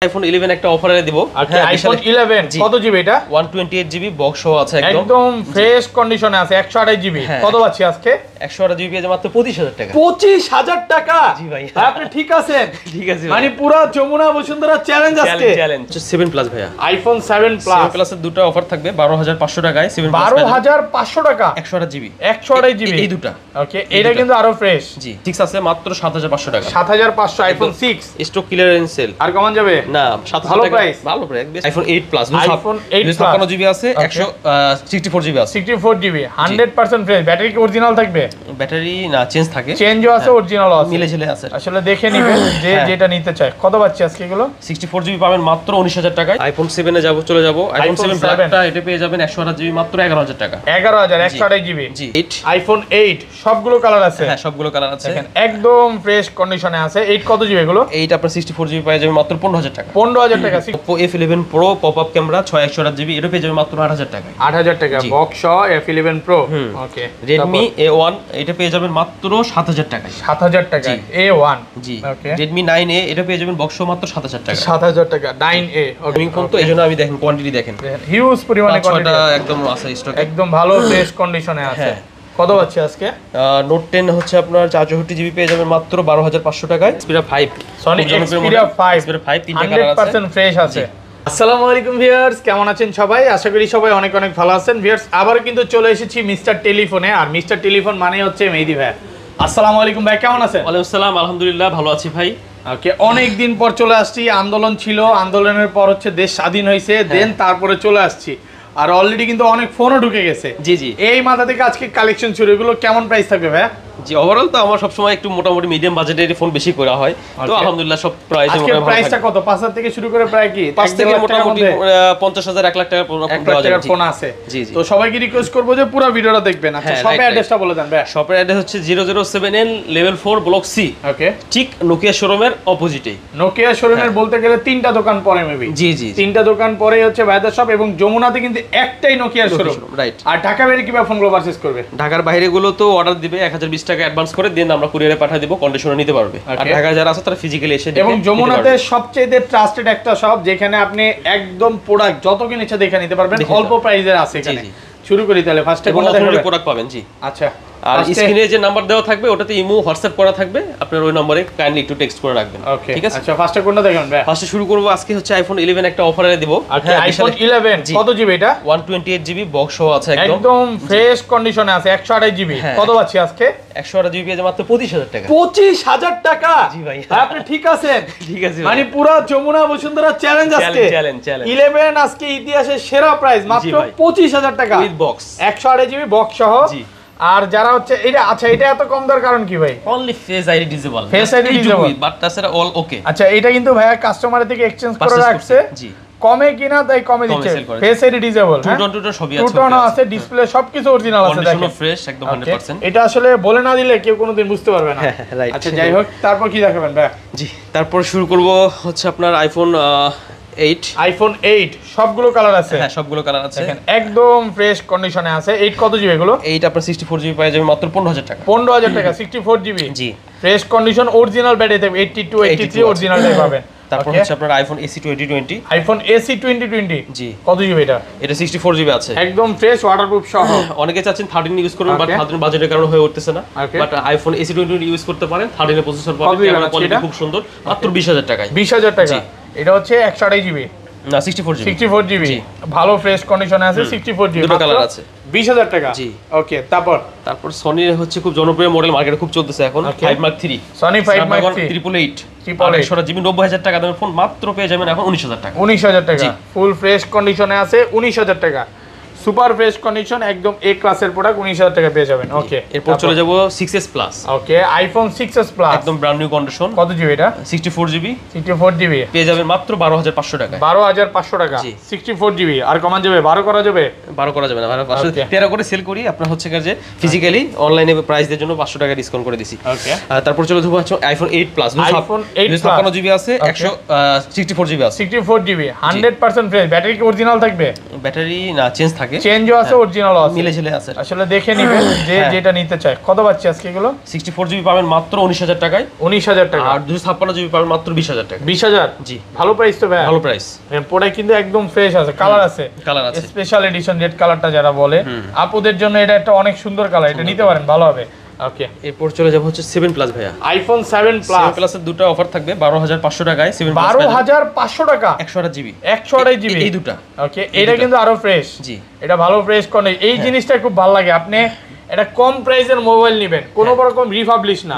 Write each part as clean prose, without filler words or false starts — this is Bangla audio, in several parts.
আইফোন 11 একটা অফারে দিব। আচ্ছা আইফোন 11 কত জিবি এটা? 128 জিবি বক্স সহ আছে একদম ফ্রেশ কন্ডিশনে আছে 128 জিবি। কত পাচ্ছি আজকে? 128 জিবি পেয়ে মাত্র 25000 টাকা। 25000 টাকা? জি ভাই আপনি ঠিক আছেন? ঠিক আছে মানে পুরো যমুনা বসুন্ধরা চ্যালেঞ্জ আজকে। চ্যালেঞ্জ 7 প্লাস ভাইয়া। IPhone 7 plus. 7 প্লাসের দুটো অফার থাকবে 12500 টাকায়। 7 প্লাস 12500 টাকা 128 জিবি 128 জিবি এই দুটো। ওকে এটা কিন্তু আরো ফ্রেশ। জি 6 আছে মাত্র 7500 টাকা। 7500 আইফোন 6 স্টক ক্লিয়ারেন্স সেল। আর কমান যাবে না 7000 ভালো টাকা প্রাইস। ভালো price. IPhone 8 plus iPhone 8 plus 56 GB আছে 164 জিবি আছে। 64 জিবি 100% ফ্রেশ। ব্যাটারি কি অরিজিনাল থাকবে? ব্যাটারি না চেঞ্জ থাকে। চেঞ্জও আছে অরিজিনালও আছে। মিলে ঝিলে আছে। আসলে দেখে নেবেন যে যেটা নিতে চায়। কত পাচ্ছি আজকে এগুলো? 64 জিবি পাবেন মাত্র 19000 টাকায়। আইফোন 7 এ চলে যাব। আইফোন 7 ব্ল্যাকটা এটা পেয়ে যাবেন 128 জিবি মাত্র 11000 টাকা। 11000 128 জিবি। জি আইফোন 8 সবগুলো কালার আছে। হ্যাঁ সবগুলো কালার আছে। দেখেন একদম ফ্রেশ কন্ডিশনে আছে। 8 কত জিবি এগুলো? 8 আপনার 64 জিবি পেয়ে যাবেন মাত্র 15000 টাকা। 15000 টাকা। Oppo F11 Pro pop up camera 6128 GB এটা পেয়ে যাবেন মাত্র 8000 টাকা। 8000 টাকা বক্স সহ F11 Pro। ওকে Redmi A1 এটা পেয়ে যাবেন মাত্র 7000 টাকায়। 7000 টাকা A1। জি ওকে Redmi 9A এটা পেয়ে যাবেন বক্স সহ মাত্র 7000 টাকা। 7000 টাকা 9A। গেমিং ফোন তো এইজন্য আমি দেখেন কোয়ান্টিটি দেখেন হিউজ পরিমাণে কোয়ান্টিটি একদম আছে স্টক একদম ভালো ফ্রেশ কন্ডিশনে আছে। কত পাচ্ছি আজকে? নোট 10 হচ্ছে আপনার 64 জিবি পেয়ে যাবেন মাত্র 12500 টাকায়। Xperia 5 Sony Xperia 5 তিনটা কালার আছে 100% ফ্রেশ আছে। আসসালামু আলাইকুম ভিউয়ার্স, কেমন আছেন সবাই? আশা করি সবাই অনেক অনেক ভালো আছেন। ভিউয়ার্স আবার কিন্তু চলে এসেছি মিস্টার টেলিফোনে। আর মিস্টার টেলিফোন মানে হচ্ছে মেহেদী ভাই। আসসালামু আলাইকুম ভাই, কেমন আছেন? ওয়ালাইকুম আসসালাম, আলহামদুলিল্লাহ ভালো আছি ভাই। ওকে অনেক দিন পর চলে আসছি। আন্দোলন ছিল, আন্দোলনের পর হচ্ছে দেশ স্বাধীন হয়েছে, দেন তারপরে চলে আসছি। আর অলরেডি কিন্তু অনেক ফোনও ঢুকে গেছে। জি জি এই মাথা থেকে আজকে কালেকশন শুরু। এগুলো কেমন প্রাইস থাকবে ভাই? জি ওভারঅল তো আমার সবসময় একটু মোটামুটি মিডিয়াম বাজেটের ফোন বেশি করা হয়, তো আলহামদুলিল্লাহ সব প্রাইস আজকে প্রাইসটা কত? 5000 থেকে শুরু করে প্রায় কি 5 থেকে মোটামুটি 50000 1 লাখ টাকার ফোন আছে। জি জি তো সবাইকে রিকোয়েস্ট করব যে পুরো ভিডিওটা দেখবেন। আচ্ছা শপের অ্যাড্রেসটা বলে দেন ভাই। শপের অ্যাড্রেস হচ্ছে 007N লেভেল 4 ব্লক সি। ওকে ঠিক নোকিয়া শোরুমের অপোজিটে। নোকিয়া শোরুমের বলতে গেলে তিনটা দোকান পরে মেবি। জি জি তিনটা দোকান পরে হচ্ছে ভাইদার শপ, এবং যমুনাতে কিন্তু একটাই নোকিয়া শোরুম। রাইট। আর ঢাকা বাইরে কিভাবে ফোনগুলো পারচেজ করবে? ঢাকার বাইরে গুলো তো অর্ডার দিবে 1020 টাকা অ্যাডভান্স করে, দেন আমরা কুরিয়ারে পাঠিয়ে দেব, কন্ডিশনে নিতে পারবে। আর ঢাকা যারা আছে তারা ফিজিক্যালি এসে দেখে। এবং যমুনাতে সবচেয়ে ট্রাস্টেড একটা শপ, যেখানে আপনি একদম প্রোডাক্ট যত কিনে ইচ্ছা দেখে নিতে পারবেন, অল্প প্রাইসের আছে এখানে। শুরু করি তাহলে ফার্স্টে কোনটা দেখাবেন? প্রোডাক্ট পাবেন। জি আচ্ছা। আর স্ক্রিনে যে নাম্বার দেওয়া থাকবে ওটাতে ইমো হোয়াটসঅ্যাপ করা থাকবে, আপনার ওই নম্বরে কাইন্ডলি একটু টেক্সট করে রাখবেন। ঠিক আছে। আচ্ছা ফার্স্টে কোনটা দেখাবেন ভাই? ফার্স্টে শুরু করব আজকে হচ্ছে আইফোন 11 একটা অফারে দেব। আচ্ছা আইফোন 11 কত জিবি এটা? 128 জিবি বক্স সহ আছে একদম ফ্রেশ কন্ডিশনে আছে 128 জিবি। কত পাচ্ছি আজকে? 128 জিবি পেয়ে মাত্র 25000 টাকা। 25000 টাকা? জি ভাই আপনি ঠিক আছেন? ঠিক আছে মানে পুরো যমুনা বসুন্ধরা চ্যালেঞ্জ আজকে। চ্যালেঞ্জ 11 আজকে ইতিহাসের সেরা প্রাইস মাত্র 25000 টাকা উইথ বক্স 128 জিবি বক্স সহ। জি। আর যারা হচ্ছে এটা, আচ্ছা এটা এত কম দেওয়ার কারণ কি ভাই? Only face ID disable. Face ID disable, but তাছাড়া অল ওকে। আচ্ছা এটা কিন্তু ভাইয়া কাস্টমারের থেকে এক্সচেঞ্জ করে রাখছে। জি কমে কিনা তাই কমে দিচ্ছে। ফেস আইডি ডিসেবল, হ্যাঁ টু সবই আছে, টু আছে, ডিসপ্লে সবকিছু অরিজিনাল আছে। দেখেন কন্ডিশন ফ্রেশ একদম 100%। এটা আসলে বলে না দিলে কেউ কোনোদিন বুঝতে পারবে না। আচ্ছা যাই হোক, তারপর কি দেখাবেন ভাই? জি তারপর শুরু করব হচ্ছে আপনার আইফোন 8। আইফোন 8 সবগুলো কালার আছে। হ্যাঁ সবগুলো কালার আছে। দেখেন একদম ফ্রেশ কন্ডিশনে আছে। 8 কত জিবি এগুলো? 8 আপনার 64 জিবি পেয়ে যাবেন মাত্র 15000 টাকা। 15000 টাকা 64 জিবি। জি ফ্রেশ কন্ডিশন অরিজিনাল ব্যাটারি থাকবে। 82 83 অরিজিনালটাই পাবেন। তারপর হচ্ছে আপনার আইফোন AC 2020। আইফোন AC 2020 জি কত জিবি এটা? এটা 64 জিবি আছে, একদম ফ্রেশ ওয়াটারপ্রুফ সহ। অনেকে চাচ্ছেন 13 ইউজ করবেন, বাট 13 বাজেটের কারণে হয়ে উঠতেছে না। বাট আইফোন AC 2020 ইউজ করতে পারেন। 13 এর প্রসেসর পাবেন, ক্যামেরা কোয়ালিটি খুব সুন্দর, মাত্র 20000 টাকায়। 20000 টাকা। এটা হচ্ছে 128 জিবি না 64 জিবি। 64 জিবি ভালো ফ্রেশ কন্ডিশনে আছে। 64 জিবি দুটো কালার আছে। 20000 টাকা। জি ওকে। তারপর সনির হচ্ছে খুব জনপ্রিয় মডেল, মার্কেটে খুব চলতেছে এখন 5 Mark 3। সনি 5 Mark 3 888 জিবি 90000 টাকা দামের ফোন মাত্র পেয়ে যাবেন এখন 19000 টাকা। 19000 টাকা ফুল ফ্রেশ কন্ডিশনে আছে। 19000 টাকা সুপার ফ্রেশ কন্ডিশন, একদম এ ক্লাসের প্রোডাক্ট। 19000 টাকা পেয়ে যাবেন। ওকে এরপর চলে যাব 6s প্লাস। ওকে আইফোন 6s প্লাস একদম ব্র্যান্ড নিউ কন্ডিশন। কত জিবি এটা? 64 জিবি। 64 জিবি পেয়ে যাবেন মাত্র 12500 টাকা। 12500 টাকা 64 জিবি। আর কমান যাবে? 12 করা যাবে? 12 করা যাবে না, 13 করে সেল করি। আপনার হচ্ছে যে ফিজিক্যালি অনলাইনে প্রাইস দেওয়ার জন্য 500 টাকা ডিসকাউন্ট করে দিছি। ওকে তারপর চলে যাব iPhone 8 plus. IPhone 8 plus 56 GB আছে, 164 জিবি আছে। 64 জিবি 100% ফ্রেশ। ব্যাটারি কি অরিজিনাল থাকবে? ব্যাটারি না চেঞ্জ থাকে, থাকে, চেঞ্জও আছে অরিজিনালও আছে, মিলে ঝিলে আছে। আসলে দেখে নেবেন যে যেটা নিতে চায়। কত পাচ্ছি আজকে এগুলো? 64 জিবি পাবেন মাত্র 19000 টাকায়। 19000 টাকা। আর 256 জিবি পাবেন মাত্র 20000 টাকা। 20000? জি, ভালো প্রাইস তো ভাই, ভালো প্রাইস। প্রোডাক্ট কিন্তু একদম ফ্রেশ আছে, কালার আছে, কালার আছে, স্পেশাল এডিশন রেড কালারটা যারা বলে, আপুদের জন্য এটা একটা অনেক সুন্দর কালার, এটা নিতে পারেন, ভালো হবে। ওকে, এরপর চলে যাব হচ্ছে 7 প্লাস ভাইয়া। IPhone 7 plus. 7 প্লাসের দুটো অফার থাকবে 12500 টাকায়। 7 প্লাস 12500 টাকা, 128 জিবি, 128 জিবি এই দুটো। ওকে, এটা কিন্তু আরো ফ্রেশ। জি, এটা ভালো ফ্রেশ কোন, এই জিনিসটা খুব ভালো লাগে। আপনি এটা কম প্রাইসের মোবাইল নেবেন, কোনো রকম রিপাবলিশ না,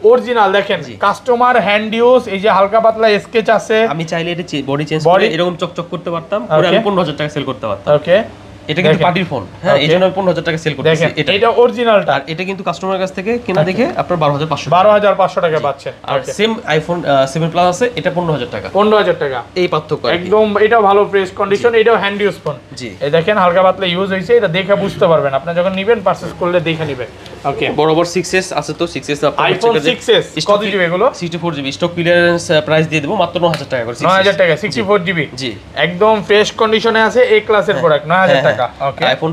অরিজিনাল। দেখেন কাস্টমার হ্যান্ড ইউজ, এই যে হালকা পাতলা স্কেচ আছে। আমি চাইলে এটা বডি চেঞ্জ করে এরকম চকচক করতে পারতাম, পরে আমি 15000 টাকা সেল করতে পারতাম। ওকে, এটা কিন্তু পার্টির ফোন, হ্যাঁ, এইজন্য আমি 15000 টাকা সেল করতেছি। এটা অরিজিনালটা, আর এটা কিন্তু কাস্টমারের কাছ থেকে কেনা দেখে আপনার 12500 টাকা পাচ্ছেন। আর সেম আইফোন 7 প্লাস আছে, এটা 15000 টাকা। 15000 টাকা, এই পার্থক্য একদম। এটা ভালো ফ্রেশ কন্ডিশন, এটাও হ্যান্ড ইউজ ফোন। জি, এই দেখেন হালকা পাতলা ইউজ হইছে, এটা দেখে বুঝতে পারবেন আপনি যখন নেবেন, পারচেজ করলে দেখে নেবেন। ওকে, বরাবর 6s আছে তো, 6s আপনার আইফোন 6s কত জিবি এগুলো? 64 জিবি স্টক ক্লিয়ারেন্স প্রাইস দিয়ে দেব মাত্র 9000 টাকা করে। 9000 টাকা 64 জিবি, জি, একদম ফ্রেশ কন্ডিশনে আছে, এ ক্লাসের প্রোডাক্ট, 9000 টাকা। ওকে, আইফোন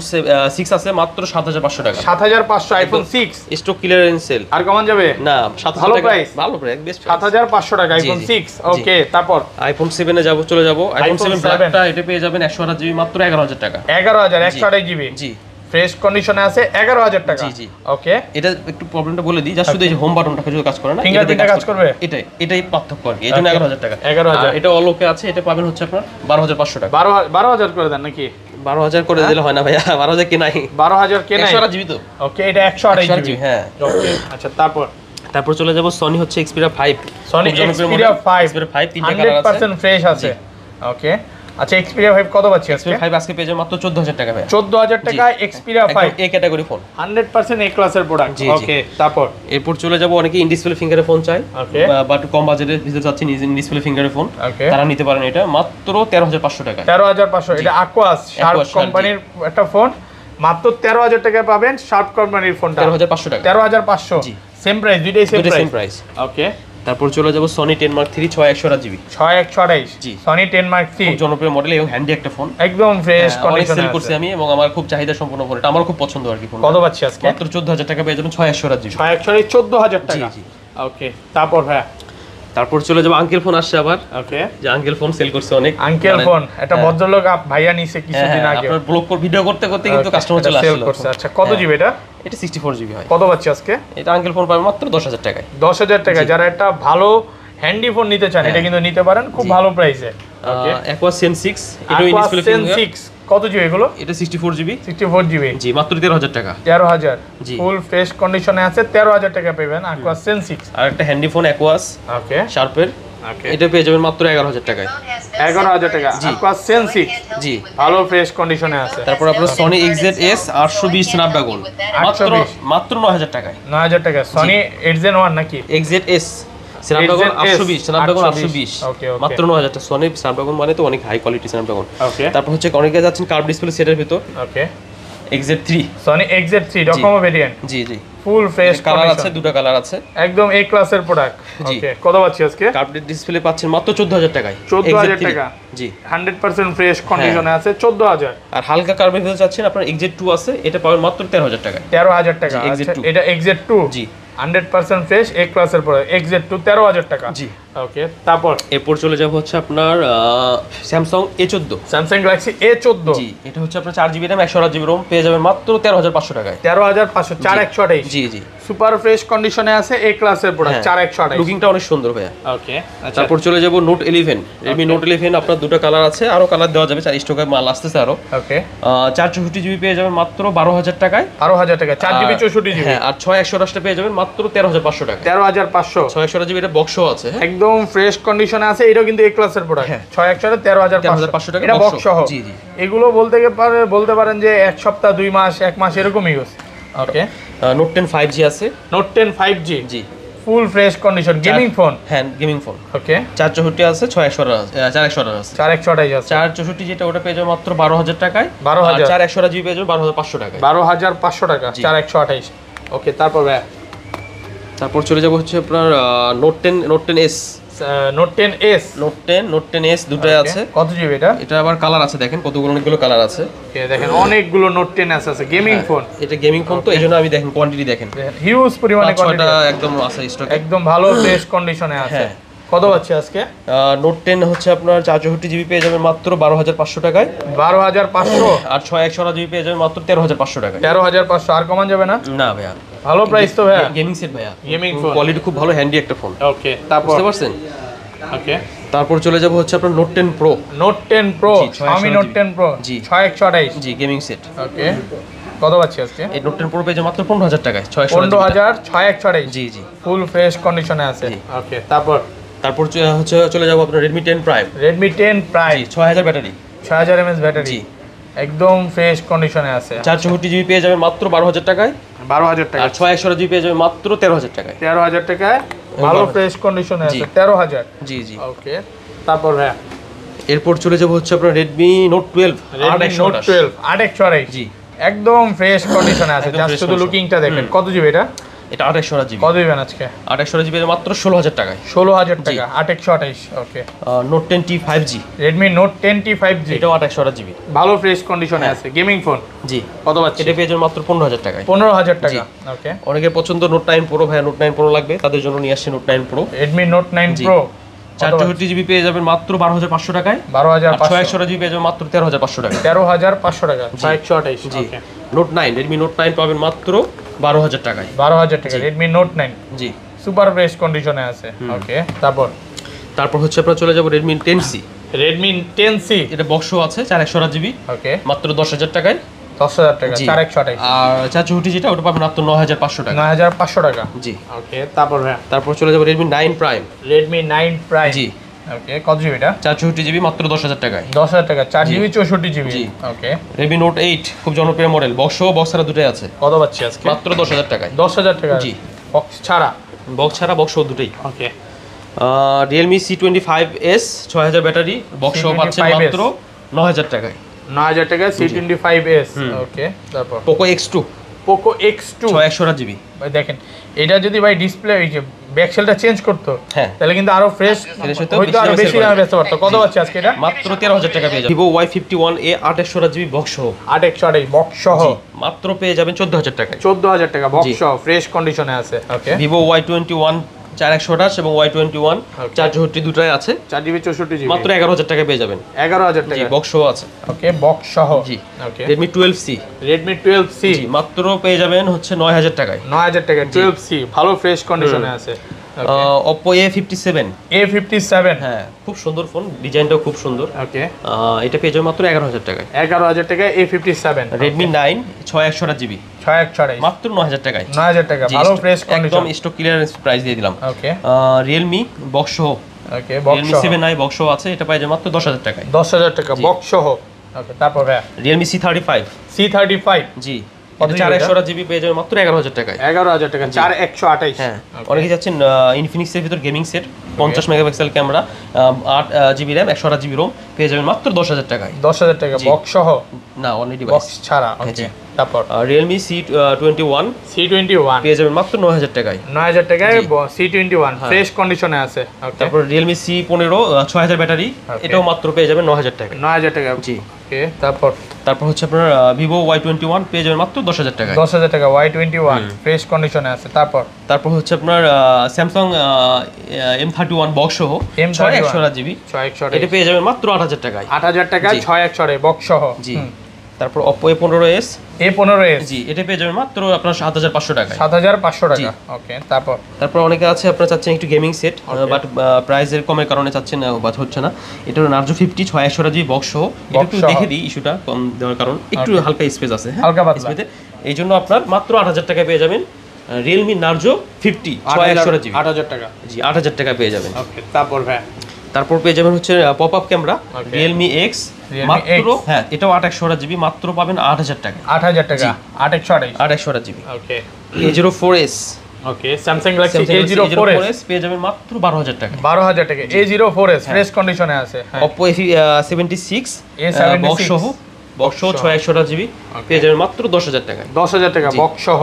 6 আছে মাত্র 7500 টাকা। 7500 আইফোন 6 স্টক ক্লিয়ারেন্স সেল। আর কমান যাবে না? 7000 টাকা, ভালো প্রাইস, বেস্ট 7500 টাকা আইফোন 6। ওকে, তারপর আইফোন 7 এ চলে যাব। আইফোন 7 ব্ল্যাকটা এটা পেয়ে যাবেন 128 জিবি মাত্র 11000 টাকা। 11000 জিবি, জি, ফ্রেশ কন্ডিশনে আছে, 11000 টাকা। জি জি, ওকে। এটা একটু প্রবলেমটা বলে দিই, জাস্ট শুধু এই হোম বাটনটা কিছু কাজ করে না, ফিঙ্গারপ্রিন্টটা কাজ করবে, এটাই পার্থক্য আর কি। এজন্য 11000 টাকা। 11000, এটা অলোকে আছে, এটা পাবেন হচ্ছে আপনার 12500 টাকা। 12000 করে দেন নাকি? 12000 করে দিলে হয় না ভাইয়া, 12000 কে নাই, 12000 কে নাই, 128 জিবি তো। ওকে, এটা 128 জিবি, হ্যাঁ। ওকে, আচ্ছা, তারপর চলে যাব সনি হচ্ছে Xperia 5। সনি Xperia 5 তিনটা কালার আছে, 100% ফ্রেশ আছে। ওকে, আচ্ছা, Xperia 5 কত পাচ্ছি আজকে? Xperia 5 আজকে পেয়ে যাবেন মাত্র 14000 টাকা ভাই। 14000 টাকা Xperia 5, এ ক্যাটাগরি ফোন, 100% এ ক্লাসের প্রোডাক্ট। ওকে, তারপর এরপর চলে যাব অনেকে ইন ডিসপ্লে ফিঙ্গারের ফোন চাই, ওকে, বাট কম বাজেটের ভিতরে চাচ্ছেন ইন ডিসপ্লে ফিঙ্গারের ফোন, তারা নিতে পারেন এটা মাত্র 13500 টাকা। 13500, এটা Aquas শার্প কোম্পানির একটা ফোন, মাত্র 13000 টাকায় পাবেন শার্প কোম্পানির ফোনটা। 13500 টাকা, 13500, জি, সেম প্রাইস, দুইটাই সেম প্রাইস। ওকে, তারপর চলে যাব Sony 10 Mark 3 6128 জিবি, 6128, জি, Sony 10 Mark 3 খুব জনপ্রিয় মডেল এবং হ্যান্ডি একটা ফোন, একদম ফ্রেশ কন্ডিশনে সেল করছি আমি, এবং আমার খুব চাহিদা সম্পন্ন ফোন, এটা আমার খুব পছন্দ আর কি ফোন। কত পাচ্ছি আজকে? মাত্র 14000 টাকা পেয়ে যাবেন 6128 জিবি। 6128, 14000 টাকা। জি, ওকে, তারপর ভাই তারপর চলে যাব আঙ্কেল ফোন আসছে আবার। ওকে, যে আঙ্কেল ফোন সেল করছে অনেক, আঙ্কেল ফোন, এটা ভদ্রলোক ভাইয়া নিছে কিছুদিন আগে, আপনার ব্লগ করে ভিডিও করতে করতে কিন্তু কাস্টমার চলে আসলো। আচ্ছা, কত জিবি এটা? এটা 64 জিবি হয়। কত পাচ্ছি আজকে? এটা আঙ্কেল ফোন পাবে মাত্র 10000 টাকায়। 10000 টাকা, যারা একটা ভালো হ্যান্ডি ফোন নিতে চান, এটা কিন্তু নিতে পারেন খুব ভালো প্রাইসে। ওকে, Aqua Zen 6, এটা ইন ডিসপ্লে ফিঙ্গার 6, কত জিবি এগুলো? এটা 64 জিবি, 64 জিবি, জি, মাত্র 13000 টাকা। 13000, জি, ফুল ফ্রেশ কন্ডিশনে আছে, 13000 টাকা পাবেন Aqua Zen 6। আর একটা হ্যান্ডি ফোন Aquas ওকে, শার্পের, ওকে, এটা পেয়ে যাবেন মাত্র 11000 টাকায়। 11000 টাকা Aqua Zen 6, জি, ভালো ফ্রেশ কন্ডিশনে আছে। তারপর আপনার Sony XZ-S 820 স্ন্যাপড্রাগন মাত্র 9000 টাকায়। 9000 টাকা, Sony Xzen 1 নাকি? XZ-S স্ন্যাপড্রাগন 820, স্ন্যাপড্রাগন 820, মাত্র 9000 টাকা। Sony স্ন্যাপড্রাগন মানে তো অনেক হাই কোয়ালিটি স্ন্যাপড্রাগন। ওকে, তারপর হচ্ছে অনেকে যাচ্ছেন কার্ভ ডিসপ্লে সেটের ভিতর। Okay, XZ3, Sony XZ3 Docomo variant, জি জি, ফুল ফ্রেশ কালার আছে, দুটো কালার আছে, একদম এ ক্লাসের প্রোডাক্ট। ওকে, কত পাচ্ছি আজকে? কার্ভ ডিসপ্লে পাচ্ছেন মাত্র 14000 টাকায়। 14000 টাকা, জি, 100% ফ্রেশ কন্ডিশনে আছে, 14000। আর হালকা কার্ভের ভিতর চাচ্ছেন আপনার XZ2 আছে, এটা পাবেন মাত্র 13000 টাকায়। 13000 টাকা, XZ2, এটা XZ2, জি, 100% ফ্রেশ এ ক্লাসের প্রোডাক্ট, XZ2 13000 টাকা। জি, ওকে, তারপর এরপর চলে যাব হচ্ছে আপনার Samsung A14, Samsung Galaxy A14, জি, এটা হচ্ছে আপনার 4GB RAM 128GB ROM, পেয়ে যাবেন মাত্র 13500 টাকায়। 13500, 4128, জি জি, সুপার ফ্রেশ কন্ডিশনে আছে, এ ক্লাসের প্রোডাক্ট, 4128। লুকিংটা অনেক সুন্দর ভাইয়া। ওকে, আচ্ছা, তারপর চলে যাব Note 11, Redmi Note 11, আপনার দুটো কালার আছে, আরো কালার দেওয়া যাবে, 4 স্টকে মাল আসতেছে আরো। ওকে, 464GB পেয়ে যাবেন মাত্র 12000 টাকায়। 12000 টাকা, 4GB 64GB, হ্যাঁ, আর 6128টা পেয়ে যাবেন মাত্র 13500 টাকা। 13500, 6128GB এটা বক্সও আছে, হ্যাঁ, একদম ফ্রেশ কন্ডিশনে আছে, এটাও কিন্তু এ ক্লাসের প্রোডাক্ট, 6128, 13500 টাকা, এটা বক্স সহ। জি জি, এগুলো বলতে পারেন যে এক সপ্তাহ, 2 মাস, 1 মাস এরকম ইউজ। ওকে, Note 10 5G আছে, Note 10 5G, জি, full fresh condition, gaming phone, হ্যাঁ, গেমিং ফোন। ওকে, 464 আছে, 6128 আছে। 4128 আছে, 464 যেটা ওটা পেয়ে যাবেন মাত্র 12000 টাকায়। 12000, 4128GB পেয়ে যাবেন 12500 টাকায়। 12500 টাকা, 4128। ওকে, তারপর ভাই তারপর চলে যাব হচ্ছে আপনার Note 10S note 10s note 10s দুটোই আছে। কত জিবি এটা? এটা আবার কালার আছে, দেখেন কতগুলো, অনেকগুলো কালার আছে। ওকে, দেখেন অনেকগুলো নোট 10s আছে, গেমিং ফোন। এটা গেমিং ফোন, তো এইজন্য আমি দেখেন কোয়ান্টিটি দেখেন হিউজ পরিমাণে কোয়ান্টিটি, একদম আছে স্টক, একদম ভালো ফ্রেশ কন্ডিশনে আছে। কত পাচ্ছি আজকে? নোট 10 হচ্ছে আপনার 464 জিবি পেয়ে যাবেন মাত্র 12500 টাকায়। 12500। আর 6128 জিবি পেয়ে যাবেন মাত্র 13500 টাকায়। 13500 আর কমান যাবে না? না ভাইয়া, ভালো প্রাইস তো ভাইয়া। গেমিং সেট ভাইয়া, গেমিং ফোন, কোয়ালিটি খুব ভালো, হ্যান্ডি একটা ফোন। ওকে, তারপর বুঝতে পারছেন? ওকে, তারপর চলে যাব হচ্ছে আপনার নোট 10 প্রো। নোট 10 প্রো, আমি নোট 10 প্রো জি 6128 জি গেমিং সেট। ওকে, কত পাচ্ছি আজকে? এই নোট 10 প্রো পেয়ে যাবেন মাত্র 15000 টাকায়। 15000 জি জি ফুল ফ্রেশ কন্ডিশনে আছে। ওকে, তারপর হচ্ছে চলে যাব আপনার Redmi 10 Prime। Redmi 10 Prime 6000 battery, 6000 mAh battery, জি একদম ফ্রেশ কন্ডিশনে আছে। 464 জিবি পেয়ে যাবেন মাত্র 12000 টাকায়। 12000 টাকা। আর 6128 জিবি পেয়ে যাবেন মাত্র 13000 টাকায়। 13000 টাকায় ভালো ফ্রেশ কন্ডিশনে আছে। 13000 জি জি। ওকে, তারপর ভাই এরপর চলে যাব হচ্ছে আপনার Redmi Note 12 8128 জি একদম ফ্রেশ কন্ডিশনে আছে। জাস্ট শুধু লুকিংটা দেখেন। কত জিবি এটা? এটা 2800 জিবি। কত দিবেন আজকে? 2800 জিবি মাত্র 16000 টাকায়। 16000 টাকা 8128। ওকে, Note 10T 5G, Redmi Note 10T 5G এটাও 2800 জিবি, ভালো ফ্রেশ কন্ডিশনে আছে, গেমিং ফোন। জি কত পাচ্ছি? এটা পেয়ে যাবেন মাত্র 15000 টাকায়। 15000 টাকা। ওকে, অনেকের পছন্দ Note 9 Pro, ভাই Note 9 Pro লাগবে, তাদের জন্য নিয়ে আসছে Note 9 Pro। Redmi Note 9 Pro 464 GB পেয়ে যাবেন মাত্র 12500 টাকায়। 12500। 6128 জিবি পেয়ে যাবেন মাত্র 13500 টাকায়। 13500 টাকা 6128। জি Note 9, Redmi Note 9 পাবেন মাত্র 12000 টাকায়। 12000 টাকা Redmi Note 9 জি সুপার ফ্রেশ কন্ডিশনে আছে। ওকে, তারপর হচ্ছে আপনারা চলে যাব Redmi 10C। Redmi 10C এটা বক্সও আছে 4128 জিবি, ওকে, মাত্র 10000 টাকায়। 10000 টাকা 4128। আর 464 যেটা ওটা পাবেন মাত্র 9500 টাকা। 9500 টাকা। জি ওকে, তারপর চলে যাব Redmi 9 Prime। Redmi 9 Prime জি ওকে, কত জিবি এটা? 464 জিবি মাত্র 10000 টাকায়। 10000 টাকা 4 জিবি 64 জিবি। জি ওকে, Redmi Note 8 খুব জনপ্রিয় মডেল, বক্সও বক্সারা দুটোই আছে। কত পাচ্ছি আজকে? মাত্র 10000 টাকায়। 10000 টাকা জি বক্স ছাড়া। বক্স ছাড়া বক্সও দুটোই। ওকে, Realme C25s 6000 ব্যাটারি, বক্সও পাচ্ছেন মাত্র 9000 টাকায়। 9000 টাকা C25s। ওকে, তারপর Poco X2 6128 জিবি। ভাই দেখেন, এটা যদি ভাই ডিসপ্লে এই যে ব্যাকসেলটা চেঞ্জ করতো, হ্যাঁ তাহলে কিন্তু আরো ফ্রেশ হয়তো আরো বেশি দামে বেচতে পারতো। কত পাচ্ছি আজকে এটা? মাত্র 13000 টাকা পেয়ে যাবেন। Vivo Y51a 2800 জিবি বক্স সহ, 8128 বক্স সহ মাত্র পেয়ে যাবেন 14000 টাকায়। 14000 টাকা বক্স সহ ফ্রেশ কন্ডিশনে আছে। ওকে, Vivo Y21 4128 এবং Y21 464 দুটোই আছে, 4 জিবি 64 জিবি, মাত্র 11000 টাকা পেয়ে যাবেন। 11000 টাকা জি বক্স সহ আছে। ওকে, বক্স সহ। জি ওকে, Redmi 12C। Redmi 12C জি মাত্র পেয়ে যাবেন হচ্ছে 9000 টাকায়। 9000 টাকা 12C ভালো ফ্রেশ কন্ডিশনে আছে। Oppo A57। হ্যাঁ, খুব সুন্দর ফোন, ডিজাইনটাও খুব সুন্দর। ওকে, এটা পেয়ে যাবেন মাত্র 11000 টাকায়। 11000 টাকা A57। Redmi 9 6128 জিবি 6128 মাত্র 9000 টাকায়। 9000 টাকা ভালো ফ্রেশ একদম কন্ডিশন। স্টক ক্লিয়ারেন্স প্রাইস দিয়ে দিলাম। ওকে, Realme বক্স সহ, ওকে বক্স Realme সহ 7i বক্স সহ আছে, এটা পেয়ে যাবেন মাত্র 10000 টাকায়। 10000 টাকা বক্স সহ। ওকে, তারপর ভাই Realme C35। C35 জি কত এটা 4128 জিবি পেয়ে যাবেন মাত্র 11000 টাকায়। 11000 টাকা 4128। হ্যাঁ, অনেকে যাচ্ছেন Infinix এর ভিতর gaming set 50 megapixel camera, 8 GB RAM 128 GB ROM পেয়ে যাবেন মাত্র 10000 টাকায়। 10000 টাকা বক্স সহ না অনলি ডিভাইস বক্স ছাড়া। ওকে, তারপর Realme C21 পেয়ে যাবেন মাত্র 9000 টাকায়। 9000 টাকায় C21 ফ্রেশ কন্ডিশনে আছে। ওকে, তারপর Realme C15 6000 ব্যাটারি, এটাও মাত্র পেয়ে যাবেন 9000 টাকায়। 9000 টাকা। জি ওকে, তারপর হচ্ছে আপনার Vivo Y21 পেয়ে যাবেন মাত্র 10000 টাকায়। 10000 টাকা Y21 ফ্রেশ কন্ডিশনে আছে। তারপর হচ্ছে আপনার Samsung M31 বক্স সহ 6128 জিবি, 6128 এটা পেয়ে যাবেন মাত্র 8000 টাকায়। 8000 টাকা 6128 বক্স সহ। জি তারপর Oppo A15s। জি এটা পেয়ে যাবেন মাত্র আপনার 7500 টাকায়। 7500 টাকা। ওকে, তারপর অনেকে আছে আপনারা চাচ্ছেন একটু গেমিং সেট, বাট প্রাইসের কমের কারণে চাচ্ছেন বাট হচ্ছে না। এটা Narzo 50 6128 জিবি বক্স সহ, এটা একটু দেখে দিই ইস্যুটা কম দেওয়ার কারণ একটু হালকা স্পেস আছে, হ্যাঁ হালকা পাতলা স্পেসে, এই জন্য আপনার মাত্র 8000 টাকায় পেয়ে যাবেন Realme Narzo 50 6128 জিবি। 8000 টাকা। জি 8000 টাকা পেয়ে যাবেন। ওকে, তারপর পেয়ে যাবেন হচ্ছে পপআপ ক্যামেরা Realme X মাত্র, হ্যাঁ এটাও 8128 জিবি, মাত্র পাবেন 8000 টাকা। 8000 টাকা 8128 জিবি। ওকে, A04s। ওকে, Samsung Galaxy A04s পেয়ে যাবেন মাত্র 12000 টাকা। 12000 টাকা A04s ফ্রেশ কন্ডিশনে আছে। Oppo A76 বক্স সহ বক্স সহ 6128GB পেয়ে যাবেন মাত্র 10,000 টাকায়। 10,000 টাকা বক্স সহ।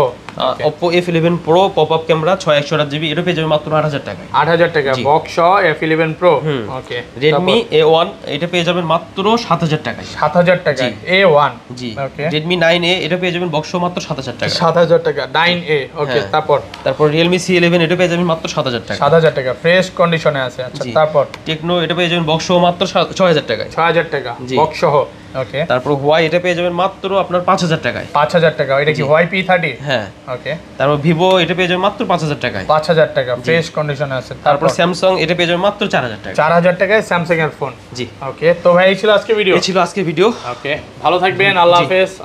Oppo F11 Pro pop up camera 6128GB এটা পেয়ে যাবেন মাত্র 8,000 টাকায়। 8,000 টাকা বক্স সহ F11 Pro। ওকে। Redmi A1 এটা পেয়ে যাবেন মাত্র 7,000 টাকায়। 7,000 টাকা A1। জি। ওকে। Redmi 9A এটা পেয়ে যাবেন বক্স সহ মাত্র 7,000 টাকা। 7,000 টাকা 9A। ওকে। তারপর Realme C11 এটা পেয়ে যাবেন মাত্র 7,000 টাকা। 7,000 টাকা ফ্রেশ কন্ডিশনে আছে। আচ্ছা তারপর Tecno এটা পেয়ে যাবেন বক্স সহ মাত্র 6,000 টাকায়। 6,000 টাকা বক্স সহ। ওকে। তারপর Huawei এটা পেয়ে যাবেন মাত্র আপনার 5,000 টাকায়। 5,000 টাকা এটা কি Huawei P30? হ্যাঁ। ওকে। তারপর Vivo এটা পেয়ে যাবেন মাত্র 5,000 টাকায়। 5,000 টাকা ফ্রেশ কন্ডিশনে আছে। তারপর Samsung এটা পেয়ে যাবেন মাত্র 4,000 টাকা। 4,000 টাকায় স্যামসাং এর ফোন। জি। ওকে তো ভাই এই ছিল আজকে ভিডিও। এই ছিল আজকে ভিডিও। ওকে ভালো থাকবেন, আল্লাহ হাফেজ।